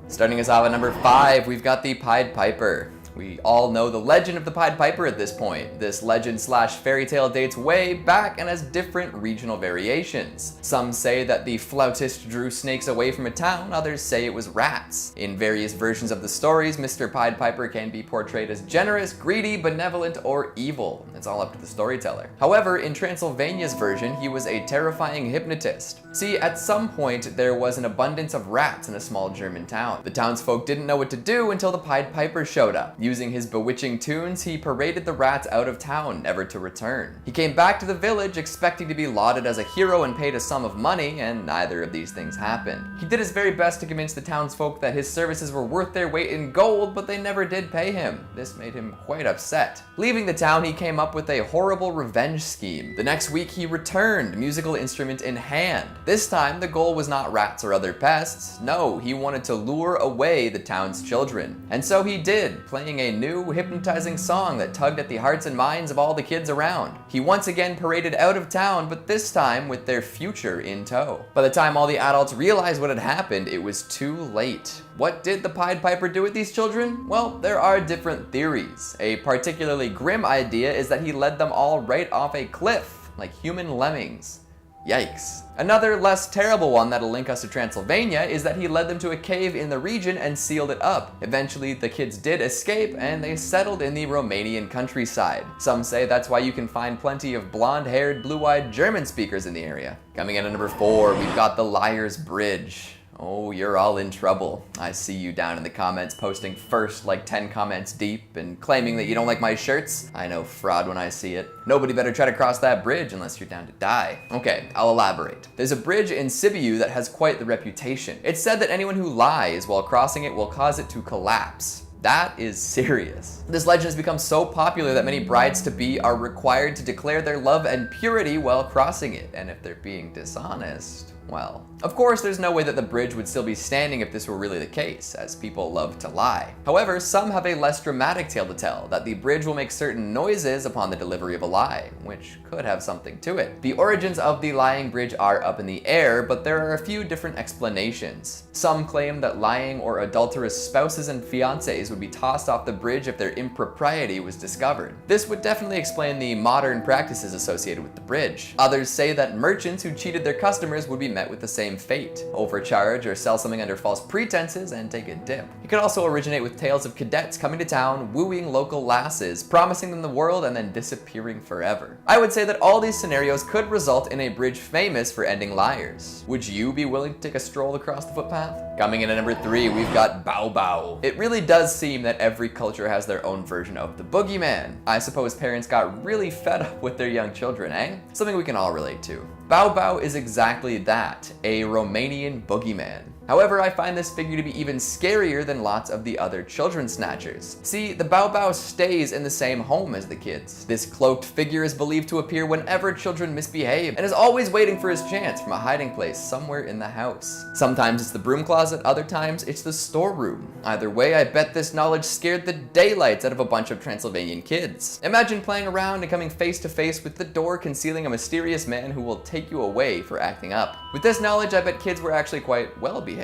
Starting us off at number 5, we've got the Pied Piper. We all know the legend of the Pied Piper at this point. This legend slash fairy tale dates way back and has different regional variations. Some say that the flautist drew snakes away from a town, others say it was rats. In various versions of the stories, Mr. Pied Piper can be portrayed as generous, greedy, benevolent, or evil. It's all up to the storyteller. However, in Transylvania's version, he was a terrifying hypnotist. See, at some point, there was an abundance of rats in a small German town. The townsfolk didn't know what to do until the Pied Piper showed up. Using his bewitching tunes, he paraded the rats out of town, never to return. He came back to the village expecting to be lauded as a hero and paid a sum of money, and neither of these things happened. He did his very best to convince the townsfolk that his services were worth their weight in gold, but they never did pay him. This made him quite upset. Leaving the town, he came up with a horrible revenge scheme. The next week, he returned, musical instrument in hand. This time, the goal was not rats or other pests. No, he wanted to lure away the town's children. And so he did, playing a new, hypnotizing song that tugged at the hearts and minds of all the kids around. He once again paraded out of town, but this time with their future in tow. By the time all the adults realized what had happened, it was too late. What did the Pied Piper do with these children? Well, there are different theories. A particularly grim idea is that he led them all right off a cliff, like human lemmings. Yikes. Another, less terrible one that'll link us to Transylvania is that he led them to a cave in the region and sealed it up. Eventually, the kids did escape and they settled in the Romanian countryside. Some say that's why you can find plenty of blonde-haired, blue-eyed German speakers in the area. Coming in at number 4, we've got the Liar's Bridge. Oh, you're all in trouble. I see you down in the comments posting first like 10 comments deep and claiming that you don't like my shirts. I know fraud when I see it. Nobody better try to cross that bridge unless you're down to die. Okay, I'll elaborate. There's a bridge in Sibiu that has quite the reputation. It's said that anyone who lies while crossing it will cause it to collapse. That is serious. This legend has become so popular that many brides-to-be are required to declare their love and purity while crossing it. And if they're being dishonest, well, of course, there's no way that the bridge would still be standing if this were really the case, as people love to lie. However, some have a less dramatic tale to tell, that the bridge will make certain noises upon the delivery of a lie, which could have something to it. The origins of the lying bridge are up in the air, but there are a few different explanations. Some claim that lying or adulterous spouses and fiancés would be tossed off the bridge if their impropriety was discovered. This would definitely explain the modern practices associated with the bridge. Others say that merchants who cheated their customers would be met with the same fate: overcharge or sell something under false pretenses and take a dip. It could also originate with tales of cadets coming to town, wooing local lasses, promising them the world, and then disappearing forever. I would say that all these scenarios could result in a bridge famous for ending liars. Would you be willing to take a stroll across the footpath? Coming in at number 3, we've got Baobao. It really does seem that every culture has their own version of the boogeyman. I suppose parents got really fed up with their young children, eh? Something we can all relate to. Baobao is exactly that, a Romanian boogeyman. However, I find this figure to be even scarier than lots of the other children snatchers. See, the Baobao stays in the same home as the kids. This cloaked figure is believed to appear whenever children misbehave and is always waiting for his chance from a hiding place somewhere in the house. Sometimes it's the broom closet, other times it's the storeroom. Either way, I bet this knowledge scared the daylights out of a bunch of Transylvanian kids. Imagine playing around and coming face to face with the door concealing a mysterious man who will take you away for acting up. With this knowledge, I bet kids were actually quite well behaved.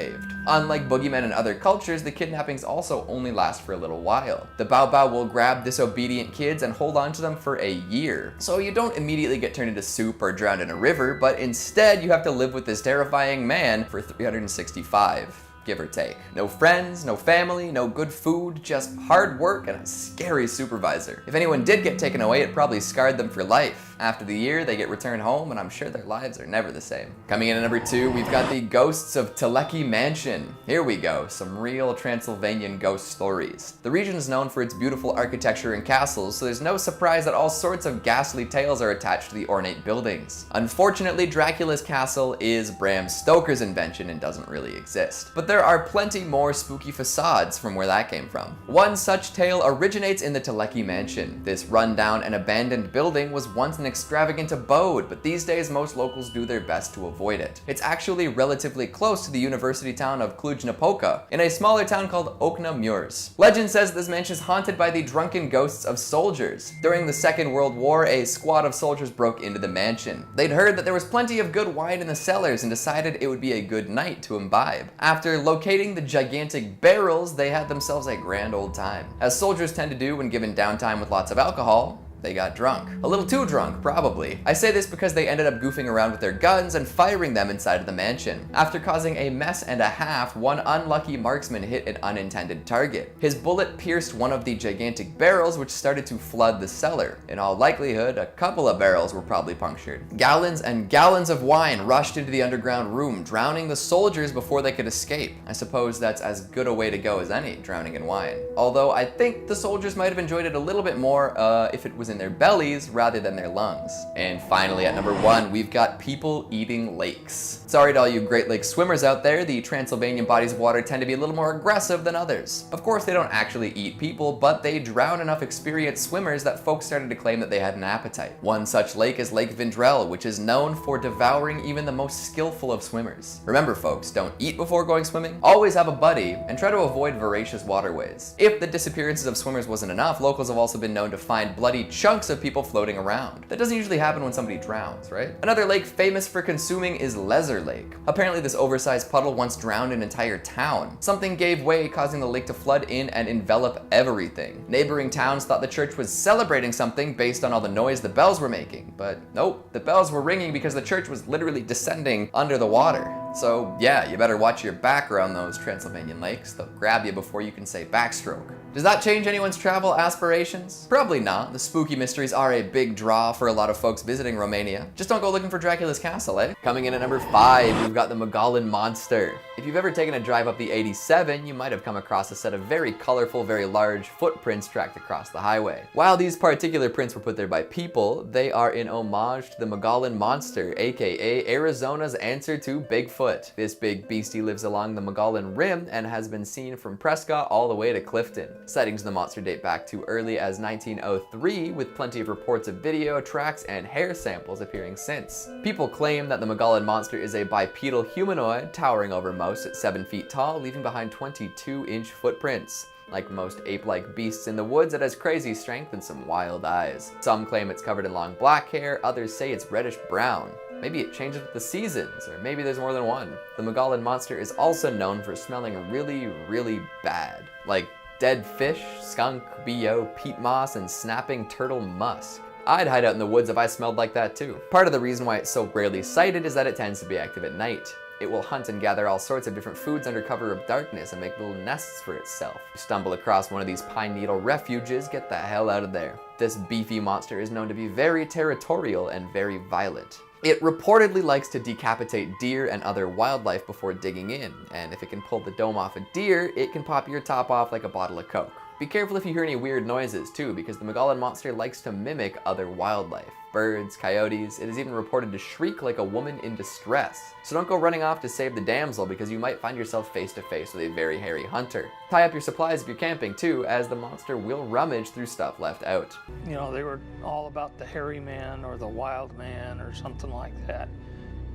Unlike boogeymen in other cultures, the kidnappings also only last for a little while. The Baobao will grab disobedient kids and hold on to them for a year. So you don't immediately get turned into soup or drowned in a river, but instead you have to live with this terrifying man for 365. Give or take. No friends, no family, no good food, just hard work and a scary supervisor. If anyone did get taken away, it probably scarred them for life. After the year, they get returned home, and I'm sure their lives are never the same. Coming in at number 2, we've got the ghosts of Teleki Mansion. Here we go, some real Transylvanian ghost stories. The region is known for its beautiful architecture and castles, so there's no surprise that all sorts of ghastly tales are attached to the ornate buildings. Unfortunately, Dracula's castle is Bram Stoker's invention and doesn't really exist. But there are plenty more spooky facades from where that came from. One such tale originates in the Teleki Mansion. This rundown and abandoned building was once an extravagant abode, but these days most locals do their best to avoid it. It's actually relatively close to the university town of Cluj-Napoca, in a smaller town called Okna Mures. Legend says this mansion is haunted by the drunken ghosts of soldiers. During the Second World War, a squad of soldiers broke into the mansion. They'd heard that there was plenty of good wine in the cellars and decided it would be a good night to imbibe. After locating the gigantic barrels, they had themselves a grand old time. As soldiers tend to do when given downtime with lots of alcohol, they got drunk. A little too drunk, probably. I say this because they ended up goofing around with their guns and firing them inside of the mansion. After causing a mess and a half, one unlucky marksman hit an unintended target. His bullet pierced one of the gigantic barrels, which started to flood the cellar. In all likelihood, a couple of barrels were probably punctured. Gallons and gallons of wine rushed into the underground room, drowning the soldiers before they could escape. I suppose that's as good a way to go as any, drowning in wine. Although I think the soldiers might have enjoyed it a little bit more if it was in their bellies rather than their lungs. And finally, at number 1, we've got people eating lakes. Sorry to all you Great Lakes swimmers out there, the Transylvanian bodies of water tend to be a little more aggressive than others. Of course, they don't actually eat people, but they drown enough experienced swimmers that folks started to claim that they had an appetite. One such lake is Lake Vendrell, which is known for devouring even the most skillful of swimmers. Remember folks, don't eat before going swimming, always have a buddy, and try to avoid voracious waterways. If the disappearances of swimmers wasn't enough, locals have also been known to find bloody chunks of people floating around. That doesn't usually happen when somebody drowns, right? Another lake famous for consuming is Lesser Lake. Apparently this oversized puddle once drowned an entire town. Something gave way, causing the lake to flood in and envelop everything. Neighboring towns thought the church was celebrating something based on all the noise the bells were making, but nope, the bells were ringing because the church was literally descending under the water. So yeah, you better watch your back around those Transylvanian lakes. They'll grab you before you can say backstroke. Does that change anyone's travel aspirations? Probably not. The spooky mysteries are a big draw for a lot of folks visiting Romania. Just don't go looking for Dracula's castle, eh? Coming in at number 5, we've got the Magalin Monster. If you've ever taken a drive up the 87, you might have come across a set of very colorful, very large footprints tracked across the highway. While these particular prints were put there by people, they are in homage to the Magalin Monster, aka Arizona's answer to Bigfoot. This big beastie lives along the Magalin Rim and has been seen from Prescott all the way to Clifton. Sightings of the monster date back to early as 1903, with plenty of reports of video, tracks, and hair samples appearing since. People claim that the Magalin Monster is a bipedal humanoid, towering over most at 7 feet tall, leaving behind 22-inch footprints. Like most ape-like beasts in the woods, it has crazy strength and some wild eyes. Some claim it's covered in long black hair, others say it's reddish-brown. Maybe it changes with the seasons, or maybe there's more than one. The Magalin Monster is also known for smelling really, really bad. Like dead fish, skunk, BO, peat moss, and snapping turtle musk. I'd hide out in the woods if I smelled like that too. Part of the reason why it's so rarely sighted is that it tends to be active at night. It will hunt and gather all sorts of different foods under cover of darkness and make little nests for itself. If you stumble across one of these pine needle refuges, get the hell out of there. This beefy monster is known to be very territorial and very violent. It reportedly likes to decapitate deer and other wildlife before digging in, and if it can pull the dome off a deer, it can pop your top off like a bottle of Coke. Be careful if you hear any weird noises too, because the Magalin Monster likes to mimic other wildlife. Birds, coyotes, it is even reported to shriek like a woman in distress. So don't go running off to save the damsel, because you might find yourself face to face with a very hairy hunter. Tie up your supplies if you're camping too, as the monster will rummage through stuff left out. You know, they were all about the hairy man or the wild man or something like that.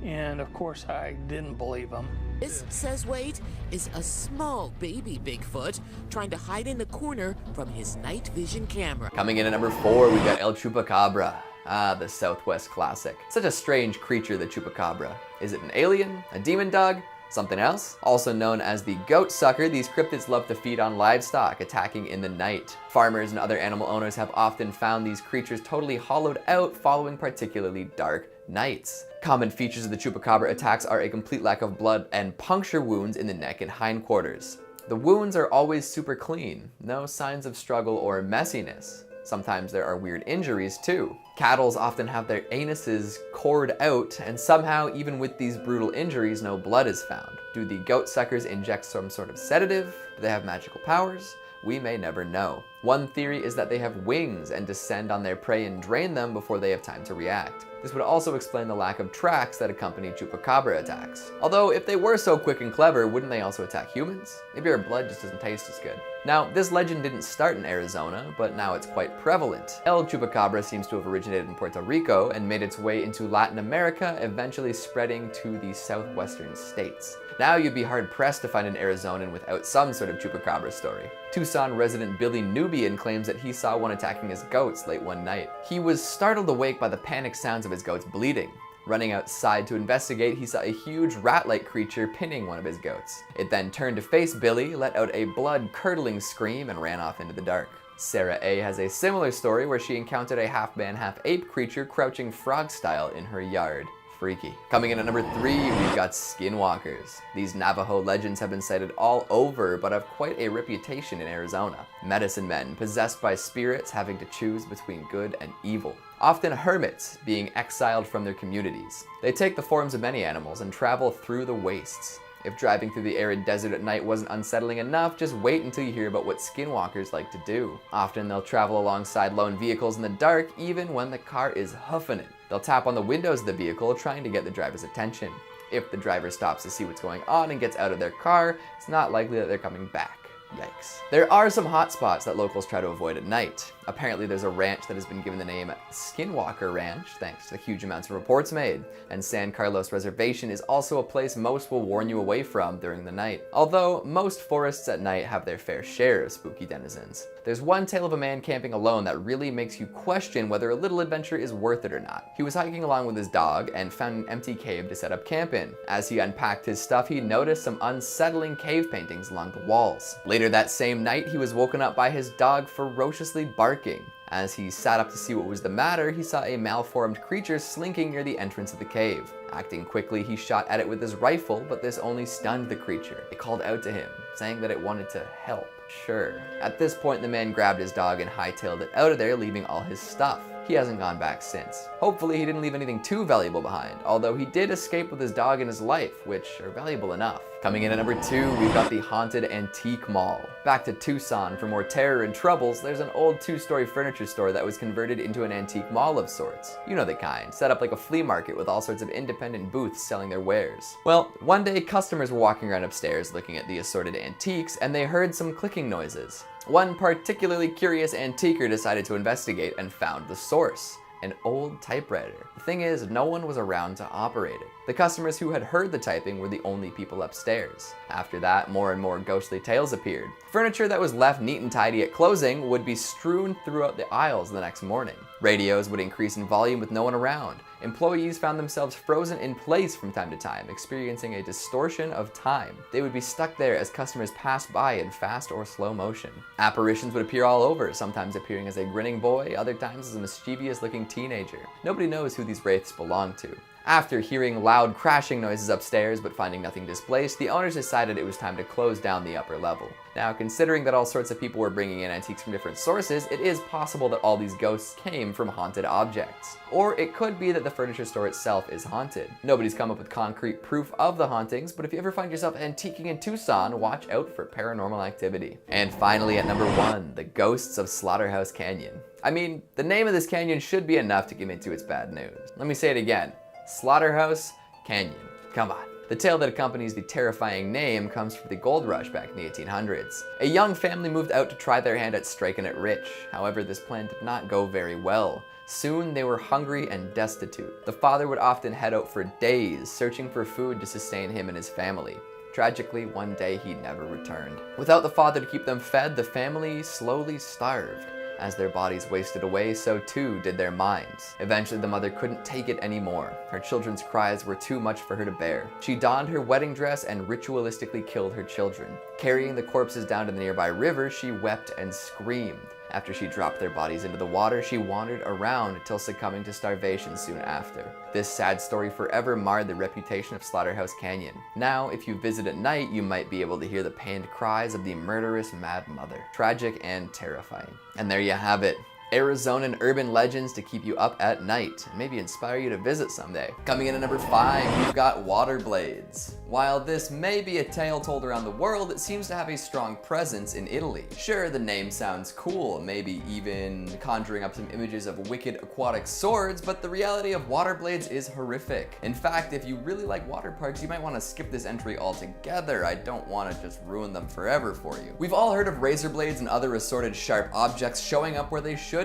And of course I didn't believe them. This, says Wade, is a small baby Bigfoot trying to hide in the corner from his night vision camera. Coming in at number 4, we've got El Chupacabra. Ah, the Southwest classic. Such a strange creature, the Chupacabra. Is it an alien? A demon dog? Something else? Also known as the goat sucker, these cryptids love to feed on livestock, attacking in the night. Farmers and other animal owners have often found these creatures totally hollowed out following particularly dark nights. Common features of the Chupacabra attacks are a complete lack of blood and puncture wounds in the neck and hindquarters. The wounds are always super clean, no signs of struggle or messiness. Sometimes there are weird injuries too. Cattle often have their anuses cored out, and somehow, even with these brutal injuries, no blood is found. Do the goat suckers inject some sort of sedative? Do they have magical powers? We may never know. One theory is that they have wings and descend on their prey and drain them before they have time to react. This would also explain the lack of tracks that accompany Chupacabra attacks. Although, if they were so quick and clever, wouldn't they also attack humans? Maybe our blood just doesn't taste as good. Now, this legend didn't start in Arizona, but now it's quite prevalent. El Chupacabra seems to have originated in Puerto Rico and made its way into Latin America, eventually spreading to the southwestern states. Now you'd be hard-pressed to find an Arizonan without some sort of Chupacabra story. Tucson resident Billy Nubian claims that he saw one attacking his goats late one night. He was startled awake by the panic sounds of his goats bleeding. Running outside to investigate, he saw a huge rat-like creature pinning one of his goats. It then turned to face Billy, let out a blood-curdling scream, and ran off into the dark. Sarah A. has a similar story where she encountered a half-man, half-ape creature crouching frog-style in her yard. Freaky. Coming in at number 3, we've got Skinwalkers. These Navajo legends have been cited all over, but have quite a reputation in Arizona. Medicine men possessed by spirits having to choose between good and evil. Often hermits being exiled from their communities. They take the forms of many animals and travel through the wastes. If driving through the arid desert at night wasn't unsettling enough, just wait until you hear about what skinwalkers like to do. Often they'll travel alongside lone vehicles in the dark, even when the car is hoofing it. They'll tap on the windows of the vehicle, trying to get the driver's attention. If the driver stops to see what's going on and gets out of their car, it's not likely that they're coming back. Yikes. There are some hot spots that locals try to avoid at night. Apparently there's a ranch that has been given the name Skinwalker Ranch thanks to the huge amounts of reports made, and San Carlos Reservation is also a place most will warn you away from during the night. Although most forests at night have their fair share of spooky denizens. There's one tale of a man camping alone that really makes you question whether a little adventure is worth it or not. He was hiking along with his dog and found an empty cave to set up camp in. As he unpacked his stuff, he noticed some unsettling cave paintings along the walls. Later that same night, he was woken up by his dog ferociously barking. As he sat up to see what was the matter, he saw a malformed creature slinking near the entrance of the cave. Acting quickly, he shot at it with his rifle, but this only stunned the creature. It called out to him, saying that it wanted to help. Sure. At this point, the man grabbed his dog and hightailed it out of there, leaving all his stuff. He hasn't gone back since. Hopefully he didn't leave anything too valuable behind, although he did escape with his dog and his life, which are valuable enough. Coming in at number 2, we've got the Haunted Antique Mall. Back to Tucson for more terror and troubles, there's an old 2-story furniture store that was converted into an antique mall of sorts. You know the kind, set up like a flea market with all sorts of independent booths selling their wares. Well, one day customers were walking around upstairs looking at the assorted antiques, and they heard some clicking noises. One particularly curious antiquer decided to investigate and found the source. An old typewriter. The thing is, no one was around to operate it. The customers who had heard the typing were the only people upstairs. After that, more and more ghostly tales appeared. Furniture that was left neat and tidy at closing would be strewn throughout the aisles the next morning. Radios would increase in volume with no one around. Employees found themselves frozen in place from time to time, experiencing a distortion of time. They would be stuck there as customers passed by in fast or slow motion. Apparitions would appear all over, sometimes appearing as a grinning boy, other times as a mischievous-looking teenager. Nobody knows who these wraiths belong to. After hearing loud crashing noises upstairs but finding nothing displaced, the owners decided it was time to close down the upper level. Now, considering that all sorts of people were bringing in antiques from different sources, it is possible that all these ghosts came from haunted objects. Or it could be that the furniture store itself is haunted. Nobody's come up with concrete proof of the hauntings, but if you ever find yourself antiquing in Tucson, watch out for paranormal activity. And finally, at number 1, the ghosts of Slaughterhouse Canyon. I mean, the name of this canyon should be enough to give into its bad news. Let me say it again. Slaughterhouse Canyon. Come on. The tale that accompanies the terrifying name comes from the gold rush back in the 1800s. A young family moved out to try their hand at striking it rich. However, this plan did not go very well. Soon they were hungry and destitute. The father would often head out for days, searching for food to sustain him and his family. Tragically, one day he never returned. Without the father to keep them fed, the family slowly starved. As their bodies wasted away, so too did their minds. Eventually, the mother couldn't take it anymore. Her children's cries were too much for her to bear. She donned her wedding dress and ritualistically killed her children. Carrying the corpses down to the nearby river, she wept and screamed. After she dropped their bodies into the water, she wandered around until succumbing to starvation soon after. This sad story forever marred the reputation of Slaughterhouse Canyon. Now, if you visit at night, you might be able to hear the pained cries of the murderous Mad Mother. Tragic and terrifying. And there you have it. Arizonan urban legends to keep you up at night and maybe inspire you to visit someday. Coming in at number 5, we've got water blades. While this may be a tale told around the world, it seems to have a strong presence in Italy. Sure, the name sounds cool, maybe even conjuring up some images of wicked aquatic swords, but the reality of water blades is horrific. In fact, if you really like water parks, you might want to skip this entry altogether. I don't want to just ruin them forever for you. We've all heard of razor blades and other assorted sharp objects showing up where they shouldn't.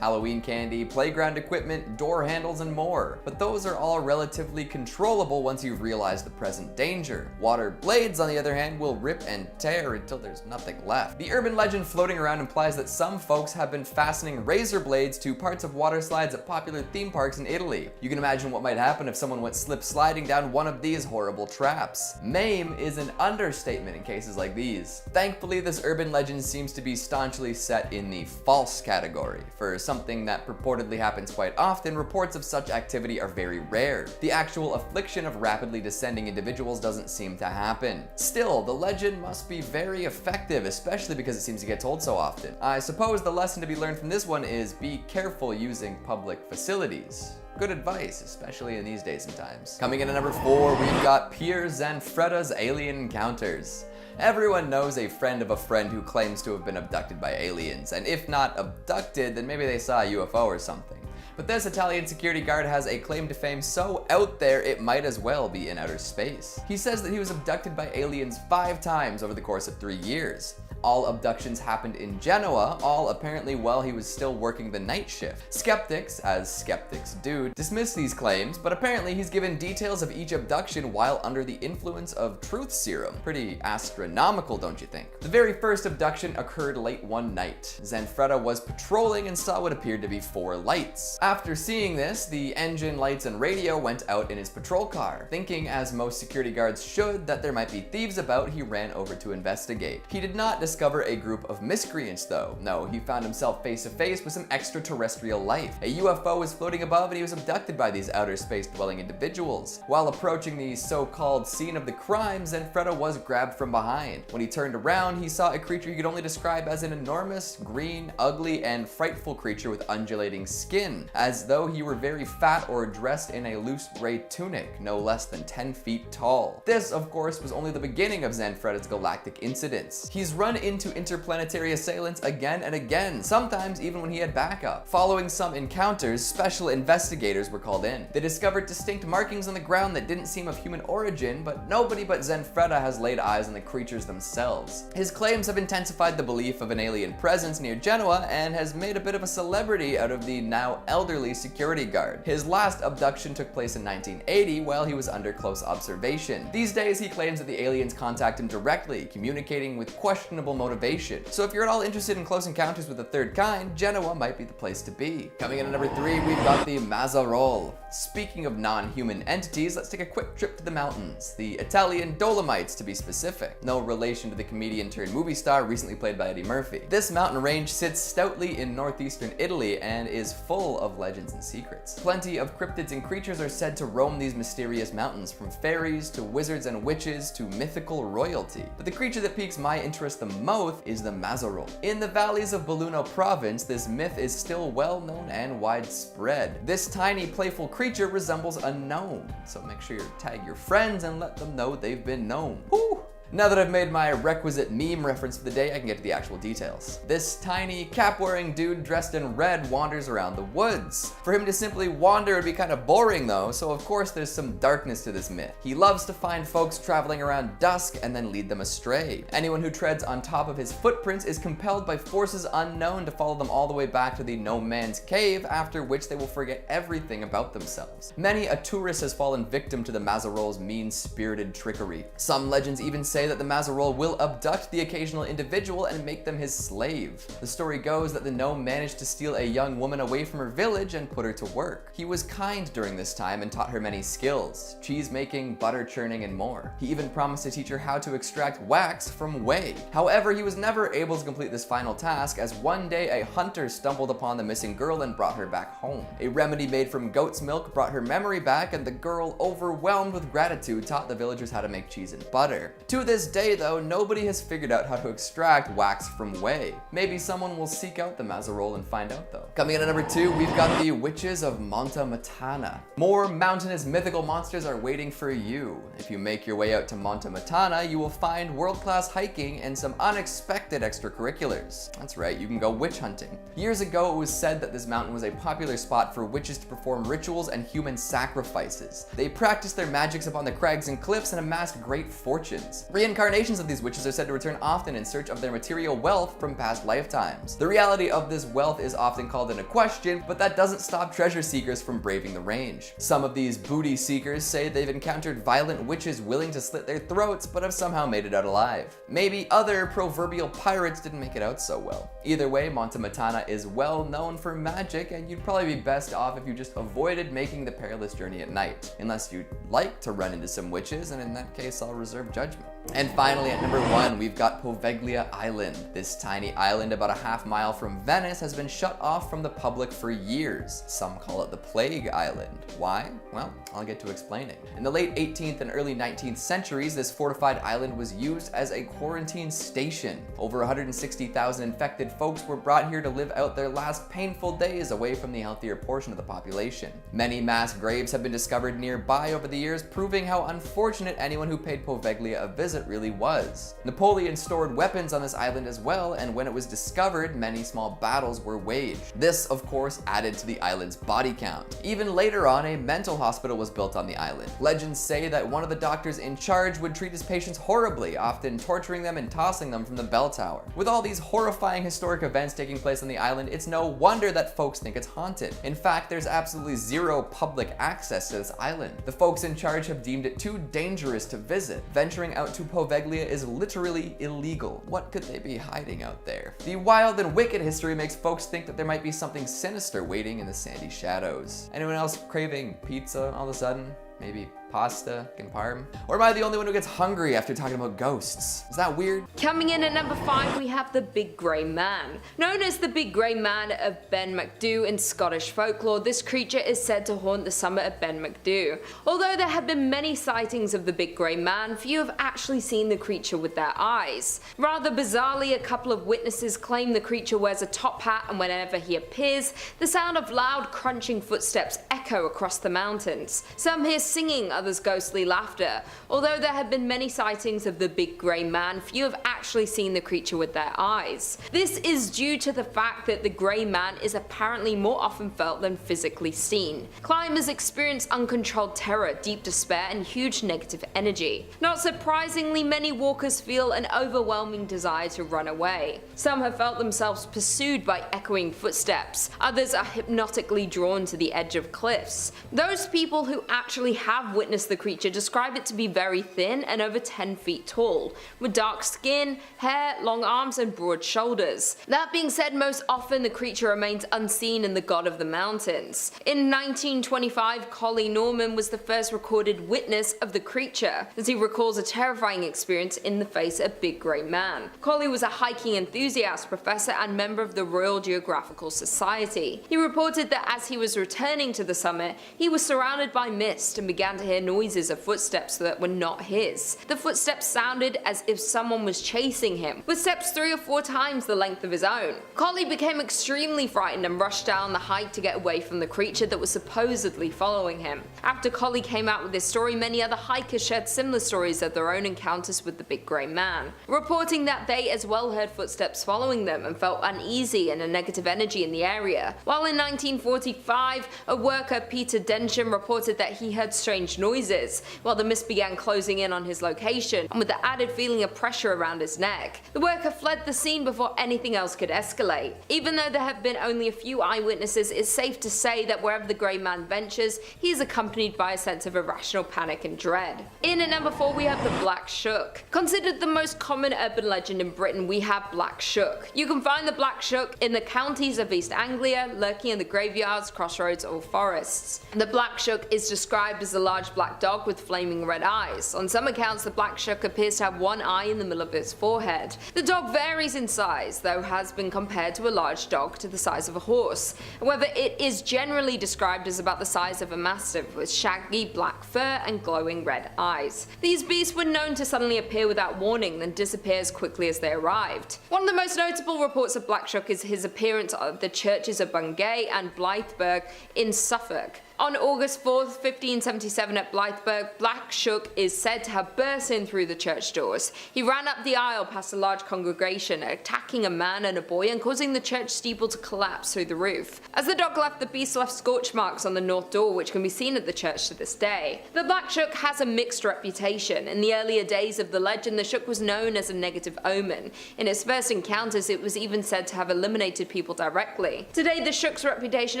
Halloween candy, playground equipment, door handles, and more. But those are all relatively controllable once you've realized the present danger danger. Water blades, on the other hand, will rip and tear until there's nothing left. The urban legend floating around implies that some folks have been fastening razor blades to parts of water slides at popular theme parks in Italy. You can imagine what might happen if someone went slip sliding down one of these horrible traps. Maim is an understatement in cases like these. Thankfully, this urban legend seems to be staunchly set in the false category. For something that purportedly happens quite often, reports of such activity are very rare. The actual affliction of rapidly descending individuals doesn't seem to happen. Still, the legend must be very effective, especially because it seems to get told so often. I suppose the lesson to be learned from this one is be careful using public facilities. Good advice, especially in these days and times. Coming in at number 4, we've got Pure Zanfredas alien encounters. Everyone knows a friend of a friend who claims to have been abducted by aliens, and if not abducted, then maybe they saw a UFO or something. But this Italian security guard has a claim to fame so out there it might as well be in outer space. He says that he was abducted by aliens 5 times over the course of 3 years. All abductions happened in Genoa, all apparently while he was still working the night shift. Skeptics, as skeptics do, dismiss these claims, but apparently he's given details of each abduction while under the influence of truth serum. Pretty astronomical, don't you think? The very first abduction occurred late one night. Zanfreda was patrolling and saw what appeared to be 4 lights. After seeing this, the engine, lights, and radio went out in his patrol car. Thinking, as most security guards should, that there might be thieves about, he ran over to investigate. He did not discover a group of miscreants though. No, he found himself face to face with some extraterrestrial life. A UFO was floating above and he was abducted by these outer space dwelling individuals. While approaching the so-called scene of the crime, Zanfreda was grabbed from behind. When he turned around, he saw a creature he could only describe as an enormous, green, ugly, and frightful creature with undulating skin, as though he were very fat or dressed in a loose gray tunic, no less than 10 feet tall. This, of course, was only the beginning of Zanfreda's galactic incidents. He's run into interplanetary assailants again and again, sometimes even when he had backup. Following some encounters, special investigators were called in. They discovered distinct markings on the ground that didn't seem of human origin, but nobody but Zanfreda has laid eyes on the creatures themselves. His claims have intensified the belief of an alien presence near Genoa and has made a bit of a celebrity out of the now elderly security guard. His last abduction took place in 1980 while he was under close observation. These days, he claims that the aliens contact him directly, communicating with questionable motivation. So if you're at all interested in close encounters with the third kind, Genoa might be the place to be. Coming in at number 3, we've got the Maserole. Speaking of non-human entities, let's take a quick trip to the mountains. The Italian Dolomites, to be specific. No relation to the comedian turned movie star recently played by Eddie Murphy. This mountain range sits stoutly in northeastern Italy and is full of legends and secrets. Plenty of cryptids and creatures are said to roam these mysterious mountains, from fairies to wizards and witches to mythical royalty. But the creature that piques my interest the most is the Maserole. In the valleys of Belluno province, this myth is still well known and widespread. This tiny, playful creature resembles a gnome, so make sure you tag your friends and let them know they've been gnomed. Woo! Now that I've made my requisite meme reference for the day, I can get to the actual details. This tiny, cap-wearing dude dressed in red wanders around the woods. For him to simply wander would be kind of boring though, so of course there's some darkness to this myth. He loves to find folks traveling around dusk and then lead them astray. Anyone who treads on top of his footprints is compelled by forces unknown to follow them all the way back to the no man's cave, after which they will forget everything about themselves. Many a tourist has fallen victim to the Maserole's mean-spirited trickery. Some legends even say that the Maserole will abduct the occasional individual and make them his slave. The story goes that the gnome managed to steal a young woman away from her village and put her to work. He was kind during this time and taught her many skills: cheese making, butter churning, and more. He even promised to teach her how to extract wax from whey. However, he was never able to complete this final task, as one day a hunter stumbled upon the missing girl and brought her back home. A remedy made from goat's milk brought her memory back, and the girl, overwhelmed with gratitude, taught the villagers how to make cheese and butter. To this day though, nobody has figured out how to extract wax from whey. Maybe someone will seek out the Maserole and find out though. Coming in at number 2, we've got the Witches of Monta Matana. More mountainous mythical monsters are waiting for you. If you make your way out to Monta Matana, you will find world-class hiking and some unexpected extracurriculars. That's right, you can go witch hunting. Years ago, it was said that this mountain was a popular spot for witches to perform rituals and human sacrifices. They practiced their magics upon the crags and cliffs and amassed great fortunes. Reincarnations of these witches are said to return often in search of their material wealth from past lifetimes. The reality of this wealth is often called into question, but that doesn't stop treasure seekers from braving the range. Some of these booty seekers say they've encountered violent witches willing to slit their throats, but have somehow made it out alive. Maybe other proverbial pirates didn't make it out so well. Either way, Monta Matana is well known for magic, and you'd probably be best off if you just avoided making the perilous journey at night, unless you'd like to run into some witches, and in that case, I'll reserve judgment. And finally, at number 1, we've got Poveglia Island. This tiny island about a half-mile from Venice has been shut off from the public for years. Some call it the Plague Island. Why? Well, I'll get to explaining. In the late 18th and early 19th centuries, this fortified island was used as a quarantine station. Over 160,000 infected folks were brought here to live out their last painful days away from the healthier portion of the population. Many mass graves have been discovered nearby over the years, proving how unfortunate anyone who paid Poveglia a visit really was. Napoleon stored weapons on this island as well, and when it was discovered, many small battles were waged. This, of course, added to the island's body count. Even later on, a mental hospital was built on the island. Legends say that one of the doctors in charge would treat his patients horribly, often torturing them and tossing them from the bell tower. With all these horrifying historic events taking place on the island, it's no wonder that folks think it's haunted. In fact, there's absolutely zero public access to this island. The folks in charge have deemed it too dangerous to visit. Venturing out to Poveglia is literally illegal. What could they be hiding out there? The wild and wicked history makes folks think that there might be something sinister waiting in the sandy shadows. Anyone else craving pizza all of a sudden? Maybe pasta and parm? Or am I the only one who gets hungry after talking about ghosts? Is that weird? Coming in at number 5, we have the Big Grey Man. Known as the Big Grey Man of Ben Macdhu in Scottish folklore, this creature is said to haunt the summit of Ben Macdhu. Although there have been many sightings of the Big Grey Man, few have actually seen the creature with their eyes. Rather bizarrely, a couple of witnesses claim the creature wears a top hat, and whenever he appears, the sound of loud crunching footsteps echo across the mountains. Some hear singing, others ghostly laughter. Although there have been many sightings of the Big Grey Man, few have actually seen the creature with their eyes. This is due to the fact that the Grey Man is apparently more often felt than physically seen. Climbers experience uncontrolled terror, deep despair, and huge negative energy. Not surprisingly, many walkers feel an overwhelming desire to run away. Some have felt themselves pursued by echoing footsteps. Others are hypnotically drawn to the edge of cliffs. Those people who actually have witnessed the creature describe it to be very thin and over 10 feet tall, with dark skin, hair, long arms, and broad shoulders. That being said, most often the creature remains unseen in the God of the Mountains. In 1925, Collie Norman was the first recorded witness of the creature, as he recalls a terrifying experience in the face of Big Grey Man. Collie was a hiking enthusiast, professor, and member of the Royal Geographical Society. He reported that as he was returning to the summit, he was surrounded by mist and began to hear noises of footsteps that were not his. The footsteps sounded as if someone was chasing him, with steps 3 or 4 times the length of his own. Collie became extremely frightened and rushed down the hike to get away from the creature that was supposedly following him. After Collie came out with this story, many other hikers shared similar stories of their own encounters with the Big Grey Man, reporting that they as well heard footsteps following them and felt uneasy and a negative energy in the area. While in 1945, a worker, Peter Densham, reported that he heard strange noises while the mist began closing in on his location, and with the added feeling of pressure around his neck. The worker fled the scene before anything else could escalate. Even though there have been only a few eyewitnesses, it's safe to say that wherever the Grey Man ventures, he is accompanied by a sense of irrational panic and dread. In at number 4, we have the Black Shook. Considered the most common urban legend in Britain, we have Black Shook. You can find the Black Shook in the counties of East Anglia, lurking in the graveyards, crossroads, or forests. The Black Shook is described as a large black dog with flaming red eyes. On some accounts, the Black Shook appears to have one eye in the middle of its forehead. The dog varies in size, though has been compared to a large dog to the size of a horse. However, it is generally described as about the size of a mastiff, with shaggy black fur and glowing red eyes. These beasts were known to suddenly appear without warning, then disappear as quickly as they arrived. One of the most notable reports of Black Shook is his appearance at the churches of Bungay and Blythburgh in Suffolk. On August 4th, 1577 at Blythburgh, Black Shuck is said to have burst in through the church doors. He ran up the aisle past a large congregation, attacking a man and a boy and causing the church steeple to collapse through the roof. As the dog left, the beast left scorch marks on the north door, which can be seen at the church to this day. The Black Shuck has a mixed reputation. In the earlier days of the legend, the Shuck was known as a negative omen. In its first encounters, it was even said to have eliminated people directly. Today, the Shuck's reputation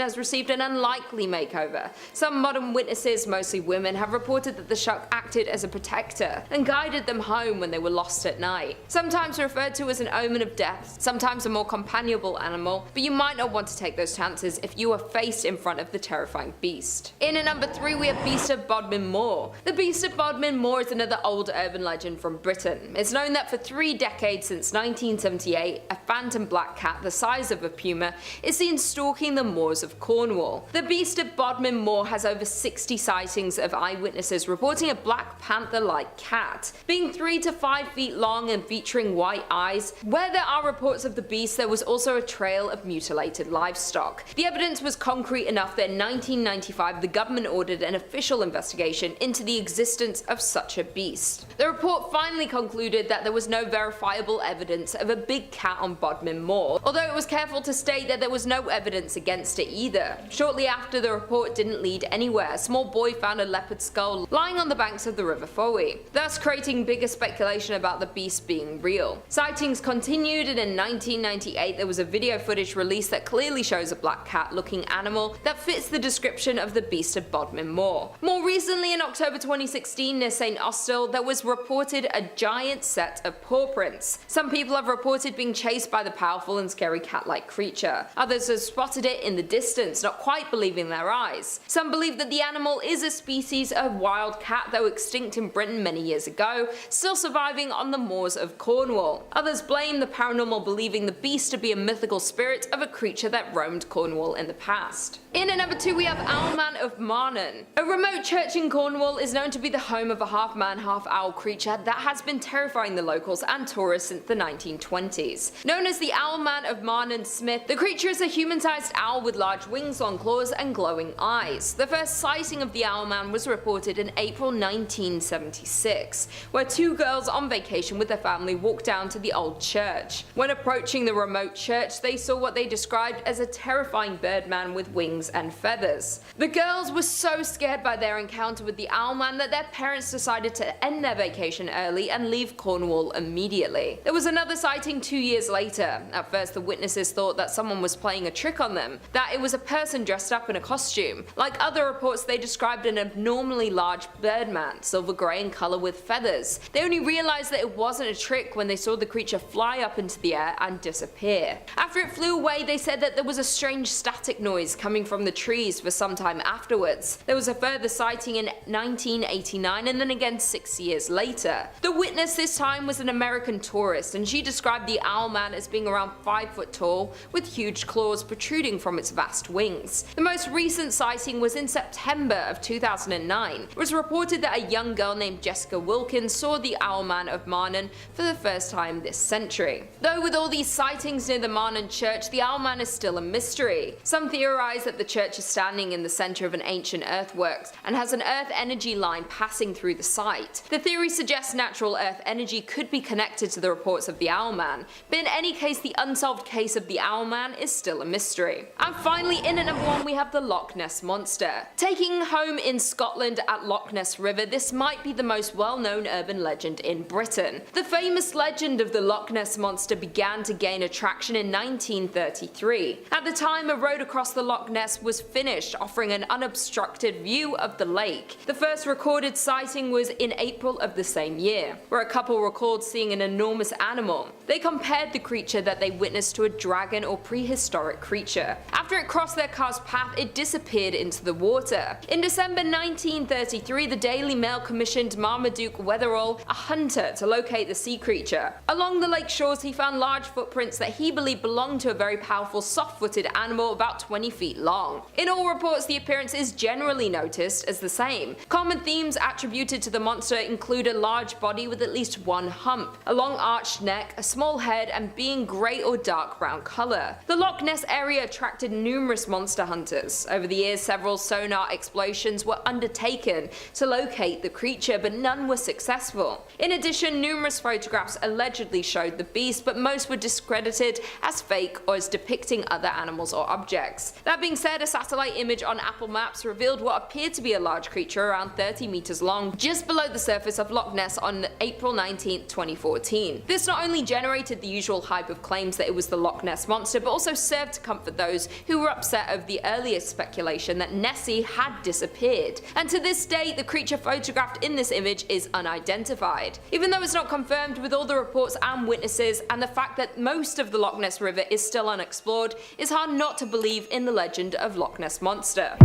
has received an unlikely makeover. Some modern witnesses, mostly women, have reported that the Shuck acted as a protector and guided them home when they were lost at night. Sometimes referred to as an omen of death, sometimes a more companionable animal, but you might not want to take those chances if you are faced in front of the terrifying beast. In at number 3, we have Beast of Bodmin Moor. The Beast of Bodmin Moor is another old urban legend from Britain. It's known that for 3 decades since 1978, a phantom black cat the size of a puma is seen stalking the moors of Cornwall. The Beast of Bodmin Moor has over 60 sightings of eyewitnesses reporting a black panther-like cat, being 3 to 5 feet long and featuring white eyes. Where there are reports of the beast, there was also a trail of mutilated livestock. The evidence was concrete enough that in 1995 the government ordered an official investigation into the existence of such a beast. The report finally concluded that there was no verifiable evidence of a big cat on Bodmin Moor, although it was careful to state that there was no evidence against it either. Shortly after, the report didn't lead anywhere. A small boy found a leopard skull lying on the banks of the River Fowey, thus creating bigger speculation about the beast being real. Sightings continued, and in 1998 there was a video footage released that clearly shows a black cat looking animal that fits the description of the Beast of Bodmin Moor. More recently, in October 2016 near St Austell, there was reported a giant set of paw prints. Some people have reported being chased by the powerful and scary cat-like creature. Others have spotted it in the distance, not quite believing their eyes. Some believe that the animal is a species of wild cat, though extinct in Britain many years ago, still surviving on the moors of Cornwall. Others blame the paranormal, believing the beast to be a mythical spirit of a creature that roamed Cornwall in the past. In at number 2, we have Owlman of Maranon. A remote church in Cornwall is known to be the home of a half-man, half-owl creature that has been terrifying the locals and tourists since the 1920s. Known as the Owlman of Maranon Smith, the creature is a human-sized owl with large wings, long claws, and glowing eyes. The first sighting of the Owlman was reported in April 1976, where 2 girls on vacation with their family walked down to the old church. When approaching the remote church, they saw what they described as a terrifying birdman with wings and feathers. The girls were so scared by their encounter with the Owlman that their parents decided to end their vacation early and leave Cornwall immediately. There was another sighting 2 years later. At first, the witnesses thought that someone was playing a trick on them, that it was a person dressed up in a costume. Like other reports, they described an abnormally large birdman, silver grey in colour with feathers. They only realised that it wasn't a trick when they saw the creature fly up into the air and disappear. After it flew away, they said that there was a strange static noise coming from the trees for some time afterwards. There was a further sighting in 1989 and then again 6 years later. The witness this time was an American tourist, and she described the Owlman as being around 5 foot tall with huge claws protruding from its vast wings. The most recent sighting was in September of 2009. It was reported that a young girl named Jessica Wilkins saw the Owlman of Maranon for the first time this century. Though with all these sightings near the Maranon church, the Owlman is still a mystery. Some theorize that the church is standing in the center of an ancient earthworks and has an earth energy line passing through the site. The theory suggests natural earth energy could be connected to the reports of the Owlman, but in any case, the unsolved case of the Owlman is still a mystery. And finally, in at number 1, we have the Loch Ness Monster. Taking home in Scotland at Loch Ness River, this might be the most well-known urban legend in Britain. The famous legend of the Loch Ness Monster began to gain attraction in 1933. At the time, a road across the Loch Ness was finished, offering an unobstructed view of the lake. The first recorded sighting was in April of the same year, where a couple recalled seeing an enormous animal. They compared the creature that they witnessed to a dragon or prehistoric creature. After it crossed their car's path, it disappeared into the water. In December 1933, the Daily Mail commissioned Marmaduke Wetherall, a hunter, to locate the sea creature. Along the lake shores, he found large footprints that he believed belonged to a very powerful soft-footed animal about 20 feet long. In all reports, the appearance is generally noticed as the same. Common themes attributed to the monster include a large body with at least one hump, a long arched neck, a small head, and being grey or dark brown colour. The Loch Ness area attracted numerous monster hunters. Over the years, several sonar explorations were undertaken to locate the creature, but none were successful. In addition, numerous photographs allegedly showed the beast, but most were discredited as fake or as depicting other animals or objects. That being said, a satellite image on Apple Maps revealed what appeared to be a large creature around 30 meters long just below the surface of Loch Ness on April 19, 2014. This not only generated the usual hype of claims that it was the Loch Ness Monster, but also served to comfort those who were upset over the earlier speculation that Nessie had disappeared. And to this day, the creature photographed in this image is unidentified. Even though it's not confirmed, with all the reports and witnesses and the fact that most of the Loch Ness River is still unexplored, it's hard not to believe in the legend of Loch Ness Monster.